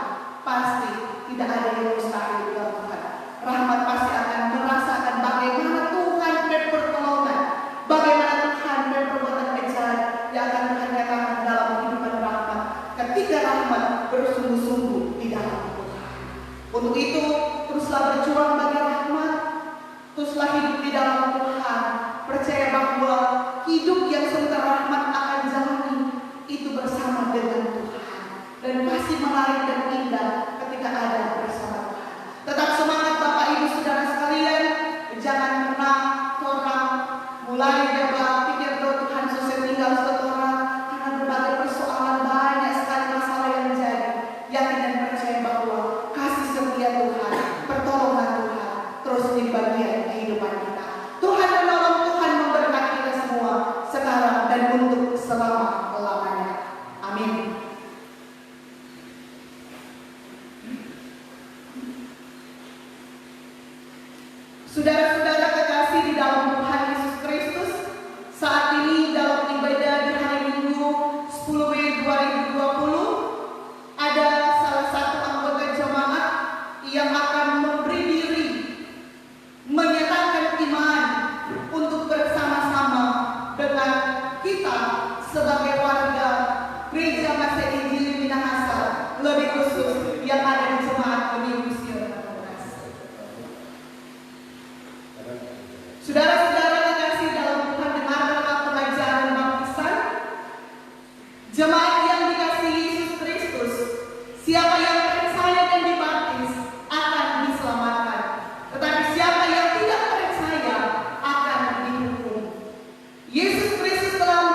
pasti tidak ada yang mustahil di dalam Tuhan. Rahmat pasti akan merasakan bagaimana Tuhan berpertolongan, bagaimana Tuhan berperbuatan kejahat yang akan Tuhan nyatakan dalam kehidupan Rahmat ketika Rahmat bersungguh-sungguh di dalam Tuhan. Untuk itu teruslah berjuang bagi Rahmat, teruslah hidup di dalam Tuhan. Percaya bahwa hidup yang sementara Rahmat akan jalani itu bersama dengan Tuhan, dan pasti menarik dan indah ketika ada bersama Tuhan. Tetap semangat Bapak Ibu Saudara sekalian, jangan pernah orang mulai jaga pikir bahwa Tuhan susah tinggal seorang, karena berbagai persoalan banyak sekali masalah yang menjadi. Yakin dan percaya bahwa kasih setia Tuhan, pertolongan Tuhan terus menjadi bagian kehidupan kita. Tuhan menolong, Tuhan memberkati kita semua sekarang dan untuk selama-lamanya. Amin. Saudara-saudara kekasih di dalam Tuhan Yesus Kristus, saat ini dalam ibadah di hari Minggu 10 Mei 2020 ada salah satu anggota jemaat yang akan memberi diri, menyatakan iman untuk bersama-sama dengan kita sebagai warga Gereja Masih Injili Minahasa, lebih khusus yang ada di Jemaat Benih Mision. Saudara-saudara kekasih dalam Tuhan, dengarkanlah pengajaran baptisan. Jemaat yang dikasihi Yesus Kristus, siapa yang percaya dan dibaptis akan diselamatkan, tetapi siapa yang tidak percaya akan dihukum. Yesus Kristus telah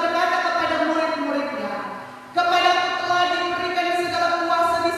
berkata kepada murid-muridnya, "Kepadaku telah diberikan segala kuasa di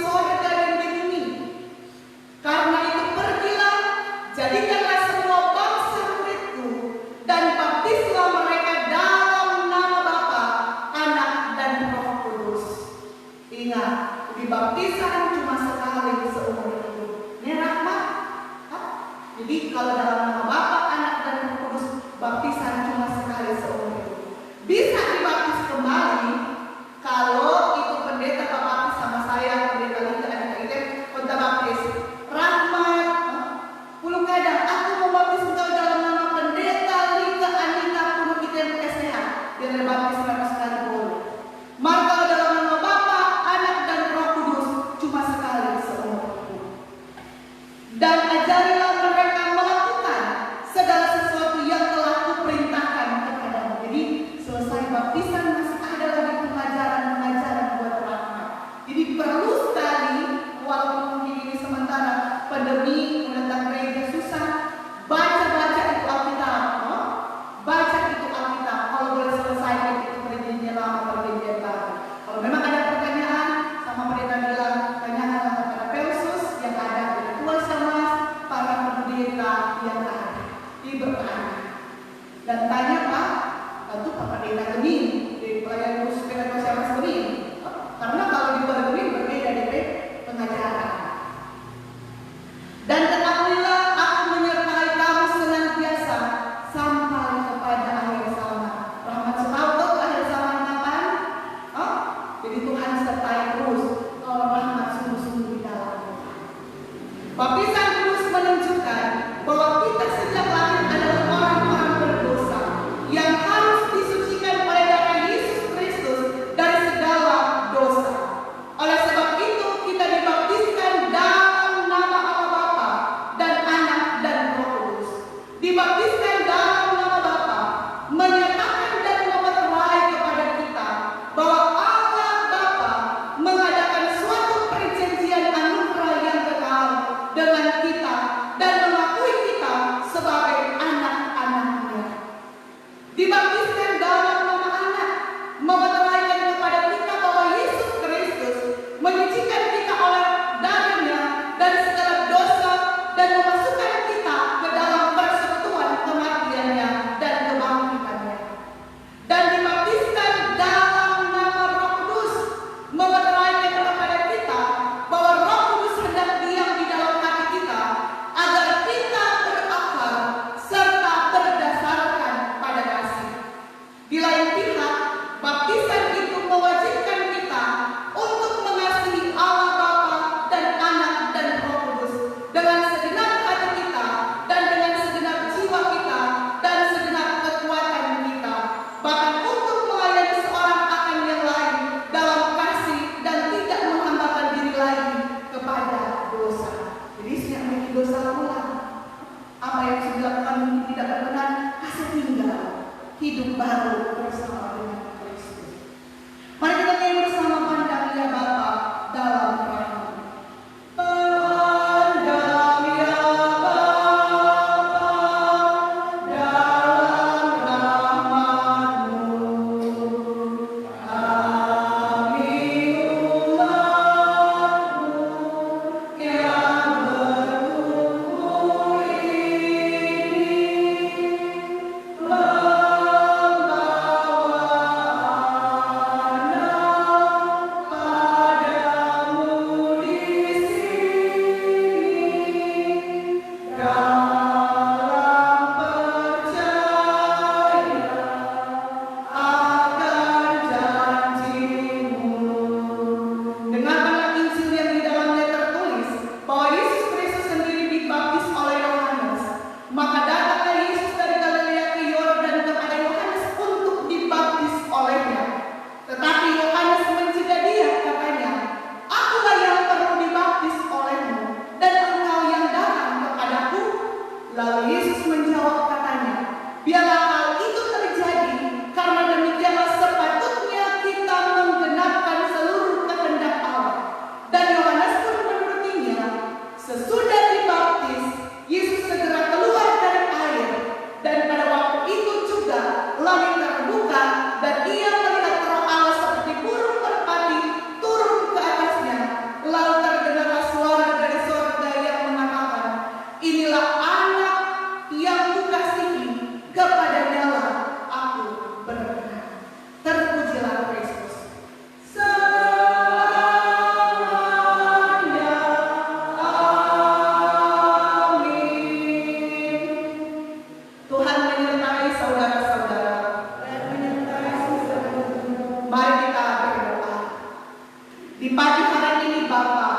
Di pagi hari ini Bapak,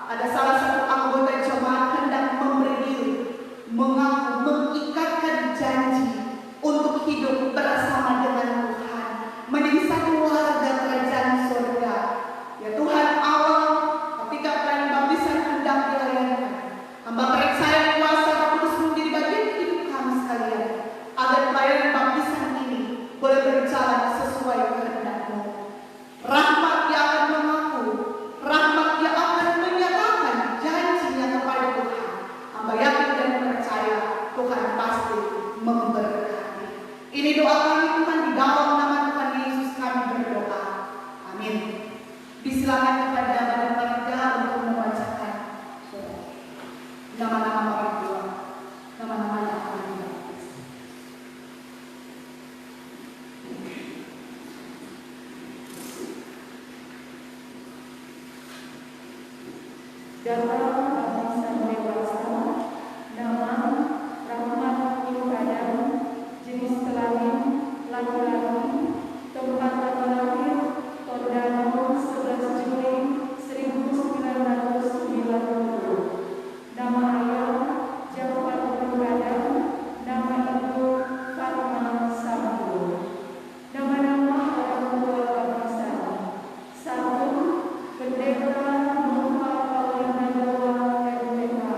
ada salah satu anggota jemaat hendak memberi diri, mengaku mengikatkan janji untuk hidup bersama dengan Tuhan, menjadi satu warga kerajaan surga. Ya Tuhan Allah, ketika pelayanan baptisan hendak dilayankan, hamba percaya kuasa Roh Kudus menjadi bagian hidup kami sekalian, agar pelayanan baptisan ini boleh berjalan sesuai kehendak-Mu. Rahmat yang akan mengaku, rahmat yang akan menyatakan janjinya kepada Tuhan. Hamba yakin dan percaya Tuhan pasti memberkati. Ini doa kami Tuhan, di dalam nama Tuhan Yesus kami berdoa. Amin. Disilakan kepada badan panitia untuk membacakan nama-nama orang tua, nama-nama yang akan dibaptis. Dalam baptisan dewasa, nama Rahmat Pulukadam, jenis kelamin laki-laki, tempat tanggal lahir Tondano 11 Juli 1990. Nama ayah Jafar Pulukadam, nama ibu Fatma Sambu. Nama-nama orang tua baptisan: 1. Pendeta Muhammad Paulina Jawa MPH.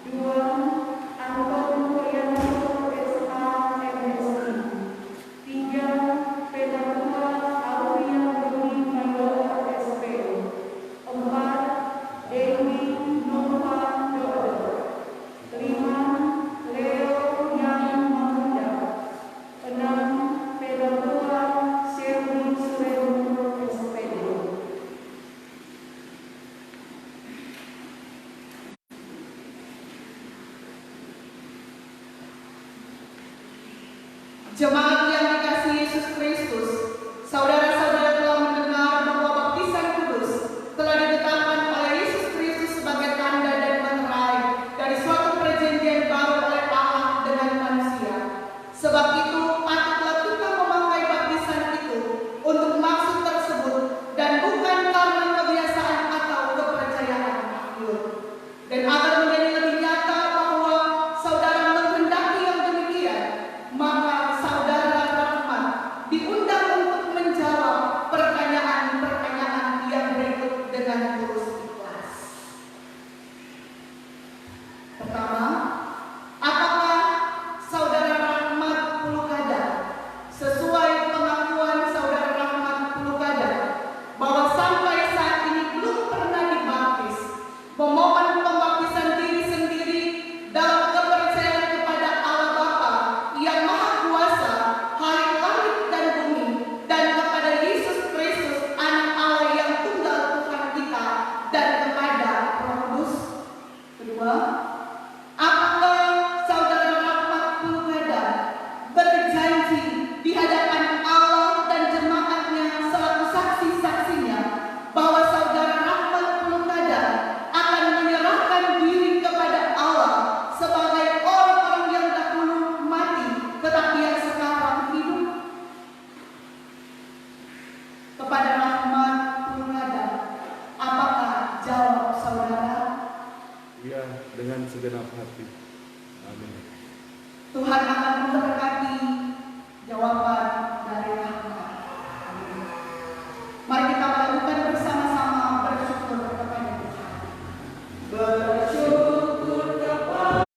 2. Anton Priyanto SH MSI. 3. Pedatua Aulia Doni Mayor SP. 4. Dewi Nova Dodo. 5. Leo Yang Mahmуда. 6. Pedatua Sherly Surendro SPD. Jemaat yang dikasihi Yesus Kristus, saudara-saudara telah mendengar bahwa baptisan kudus telah ditetapkan oleh Yesus Kristus sebagai tanda dan meterai dari suatu perjanjian baru oleh Allah dengan manusia. Sebab itu, patutlah kita memakai baptisan itu untuk maksud tersebut dan bukan karena kebiasaan atau kepercayaan akhir. Dan agar menjadi lebih nyata bahwa saudara menghendaki yang demikian, maka saudara Rahmat diundang untuk menjawab pertanyaan-pertanyaan yang berikut dengan tulus ikhlas. Pertama, apakah saudara Rahmat Pulukadam sesuai pengakuan saudara Rahmat Pulukadam bahwa sampai saat ini belum pernah dibaptis, memohon pembaptisan diri sendiri dalam kepercayaan kepada Allah Bapa yang Maha Kuasa, Halik langit dan bumi, dan kepada Yesus Kristus Anak Allah yang tunggal Tuhan kita, dan kepada Roh Kudus? Kedua, apakah saudara Rahmat Pulukadam berjanji di hadapan Allah dan jemaatnya selaku saksi-saksinya bahwa saudara Rahmat Pulukadam akan menyerahkan diri kepada Allah sebagai orang-orang yang dahulu mati tetapi yang sekarang hidup? Kepada Rahmat Pulukadam, apakah jawab saudara? Ya, dengan segenap hati. Amin. Tuhan akan memberkati jawaban dari Rahmat. Amin. Mari kita melakukan bersama-sama bersyukur kepada Tuhan. Bersyukur kepada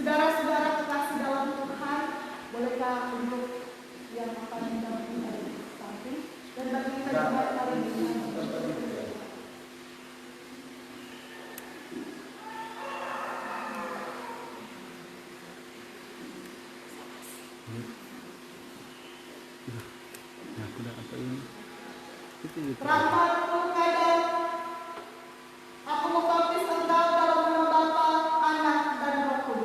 saudara-saudara kekasih dalam Tuhan, bolehkah duduk yang akan mendampingi dari samping dan bagi kita juga kali ini. Ya, sudah apa ini? Itu. Rahmat Pulukadam, aku membaptis engkau dalam nama Bapa, Anak, dan Roh Kudus.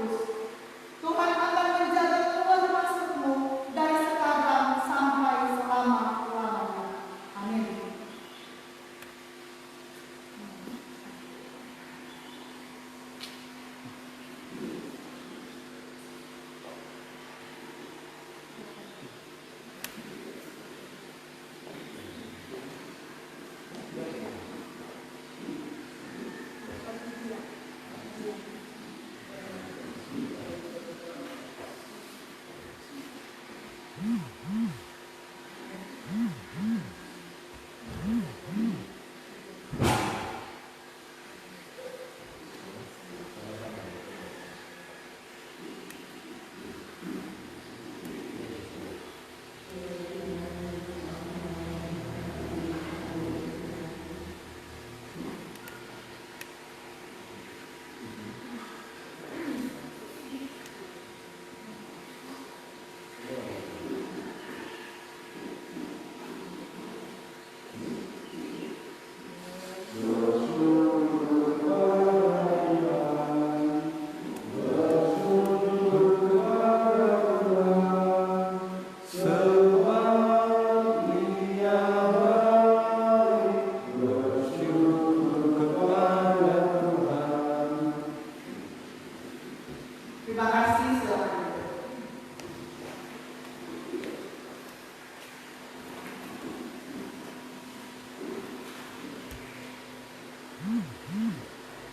Terima kasih, silakan.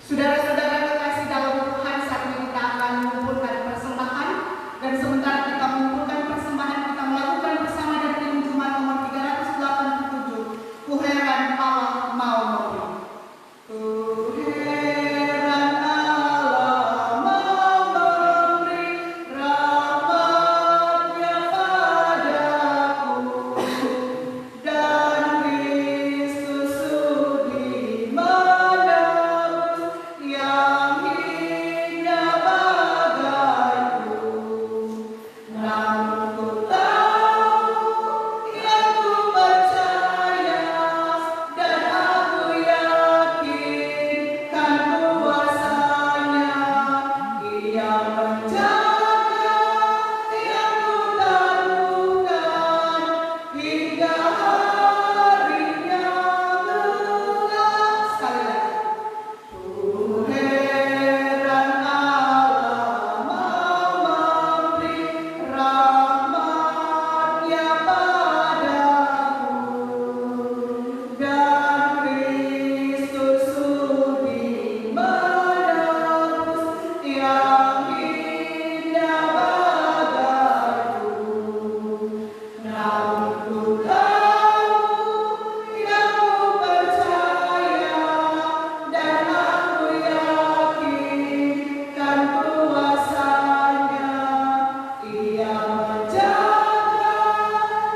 Saudara-saudara kekasih dalam Tuhan, saat ini kita akan mengumpulkan persembahan, dan sementara kita mengumpulkan persembahan, kita melakukan bersama dari tim Jumat nomor 387, Ku heran Allah mau memberi. Ku heran Allah mau memberi rahmat-Nya padaku, dan Kristus sudi menebus yang hina bagaiku. Namun ku tahu, yang ku percaya, dan aku yakin kan kuasanya. Ia menjaga yang ku taruhkan hingga harinya gelap. Sekali lagi. Ku heran Allah mau memberi rahmat-Nya padaku, dan Kristus sudi menebus yang hina bagaiku. Namun ku tahu, yang ku percaya, dan aku yakin kan kuasanya. Ia menjaga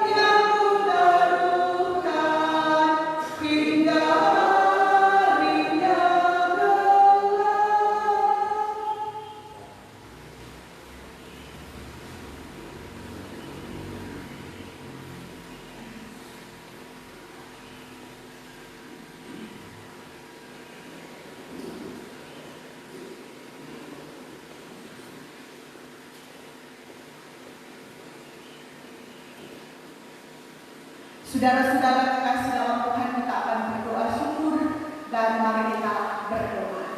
yang ku taruhkan hingga harinya gelap. Saudara-saudara kekasih dalam Tuhan, kita akan berdoa syukur, dan mari kita berdoa.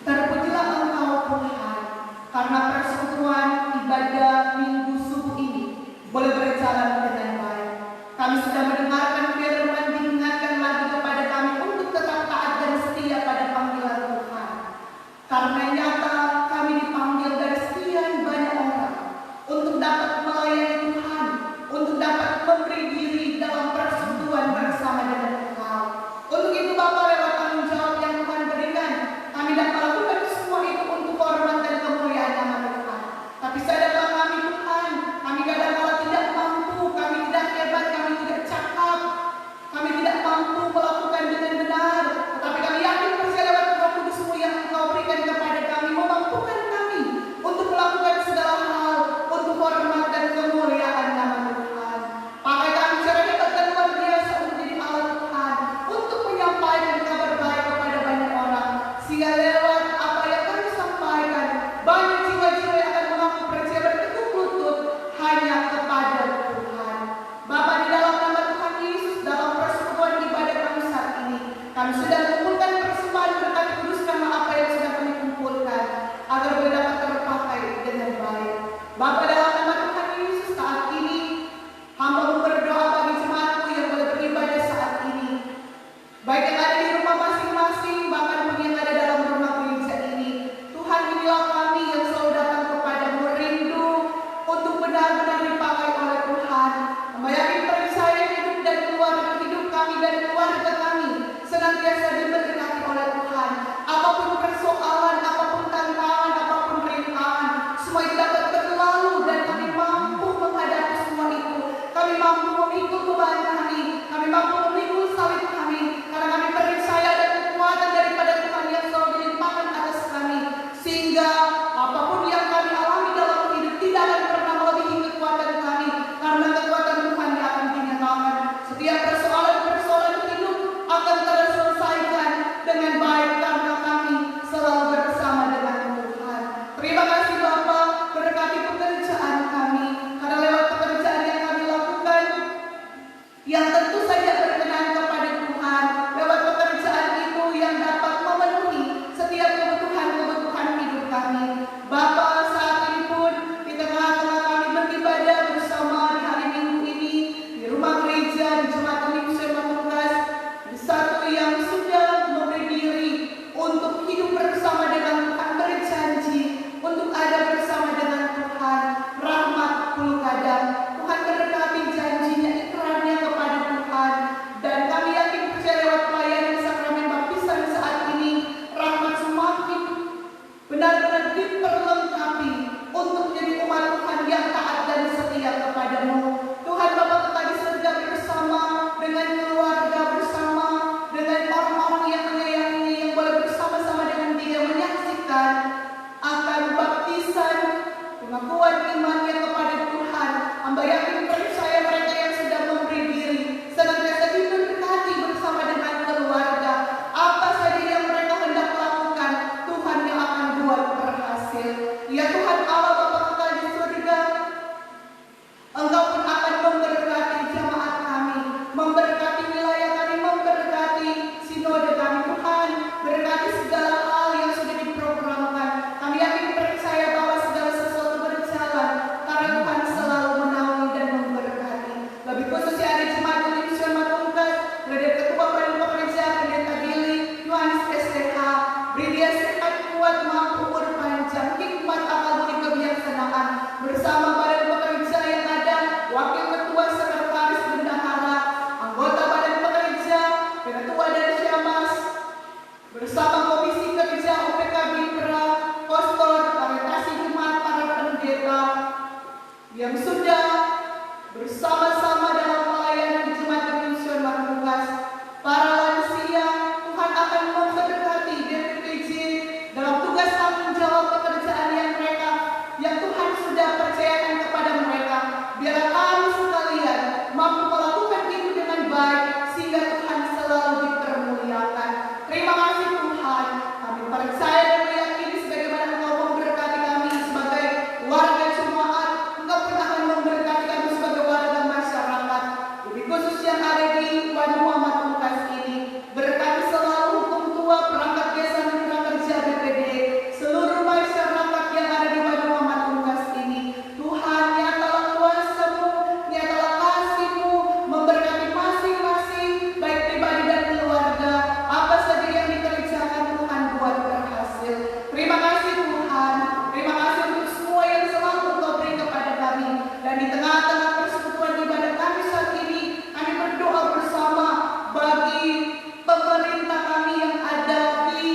Terpujilah Engkau Tuhan, karena persekutuan ibadah minggu subuh ini boleh berjalan dengan baik. Kami sudah mendengarkan firman, diingatkan lagi kepada kami untuk tetap taat dan setia pada panggilan Tuhan. Karena nyata kami dipanggil dari sekian banyak orang untuk dapat melayani Tuhan, untuk dapat memberi diri dalam persekutuan bersama dengan Engkau. Untuk itu Bapa, lewat tanggung jawab yang Tuhan berikan, kami dapat melakukan semua itu untuk hormat dan kemuliaan nama Tuhan. Tapi sadarlah kami Tuhan, kami kadang-kala tidak mampu, kami tidak hebat, kami tidak cakap, kami tidak mampu melakukan dengan benar. Tetapi kami yakin percaya lewat Roh Kudus-Mu yang Engkau berikan kepada benar-benar diperlengkapi untuk menjadi umat Tuhan yang taat dan setia kepadamu. Tuhan Bapa kita di surga bersama dengan keluarga, bersama dengan orang-orang yang menyayangi, yang boleh bersama-sama dengan dia menyaksikan akan baptisan pengakuan imannya kepada Tuhan. Hamba yakin percaya mereka yang sudah memberi diri senantiasa diberkati bersama dengan keluarga. Apa saja yang mereka hendak lakukan, Tuhan yang akan buat berhasil. Ya Tuhan Allah Bapa kita di surga, Engkau pun akan memberkati jamaat kami, memberkati wilayah kami, memberkati sinode kami. Tuhan, berkati segala hal yang sudah diprogramkan. Kami yakin percaya bahwa segala sesuatu berjalan karena Tuhan selalu menaungi dan memberkati. Lebih khususnya ada jemaat Unimisian Matungkas, dari Ketua Badan Pekerja, Pendeta Billy, Yohanes STH, beri dia sehat, kuat, mampu, umur panjang, hikmat, akal budi, kebijaksanaan, bersama Badan Pekerja yang ada, Wakil Ketua, Sekretaris, Bendahara, anggota Badan Pekerja, Ketua dan Syamas, bersama Komisi Kerja UPK Bipra, Kostor, Orientasi Jemaat, para pendeta yang sudah bersama-sama dalam pelayanan di Jemaat Unimisian Matungkas, para lansia. Tuhan akan memberkati DPPJ dalam tugas tanggung jawab pekerjaan yang Tuhan sudah percayakan kepada mereka. Biarlah kami sekalian mampu melakukan itu dengan baik sehingga Tuhan selalu dipermuliakan. Terima kasih Tuhan. Kami percaya dan meyakini sebagaimana Engkau memberkati kami sebagai warga jemaat, Engkau pun akan memberkati kami sebagai warga masyarakat. Lebih khusus yang ada di Wanua Matungkas ini. Berkati selalu hukum tua, perangkat desa, mitra kerja BPD, seluruh masyarakat yang ada di Wanua Matungkas ini. Tuhan, nyatalah kuasa-Mu, nyatalah kasih-Mu, memberkati masing-masing, baik pribadi dan keluarga. Apa saja yang dikerjakan Tuhan buat berhasil. Terima kasih Tuhan. Terima kasih untuk semua yang selalu Engkau beri kepada kami. Dan di tengah-tengah persekutuan ibadah kami saat ini, kami berdoa bersama bagi pemerintah kami yang ada di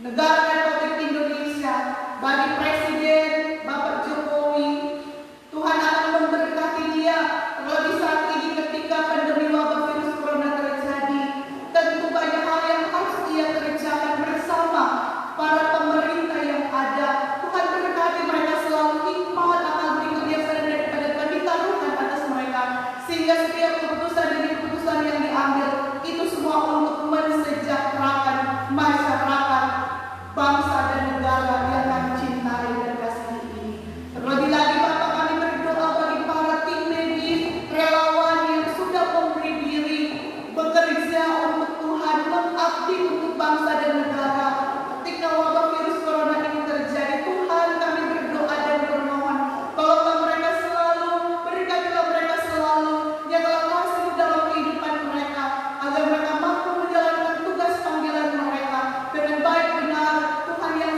negara Republik Indonesia, bagi Presiden Bapak Jokowi. Tuhan akan memberkati dia, terlebih saat ini ketika pandemi wabah virus corona terjadi. Tentu banyak hal yang harus ia kerjakan bersama para pemerintah yang ada. Tuhan berkati mereka selalu hikmat, akal budi, kebijaksanaan daripada Tuhan ditaruhkan atas mereka, sehingga setiap keputusan demi keputusan yang diambil itu semua untuk mensejahterakan masyarakat, bangsa dan negara yang kami cintai dan kasihi ini. Terlebih lagi Bapak, kami berdoa bagi para tim medis, relawan yang sudah memberi diri bekerja untuk Tuhan, mengabdi untuk bangsa dan negara. Ketika wabah virus corona ini terjadi, Tuhan kami berdoa dan bermohon, tolonglah mereka selalu, berkatilah mereka selalu, nyatalah kasih dalam kehidupan mereka, agar mereka mampu menjalankan tugas panggilan mereka dengan baik benar. Tuhan yang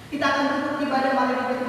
Kita akan tutup ibadah malam ini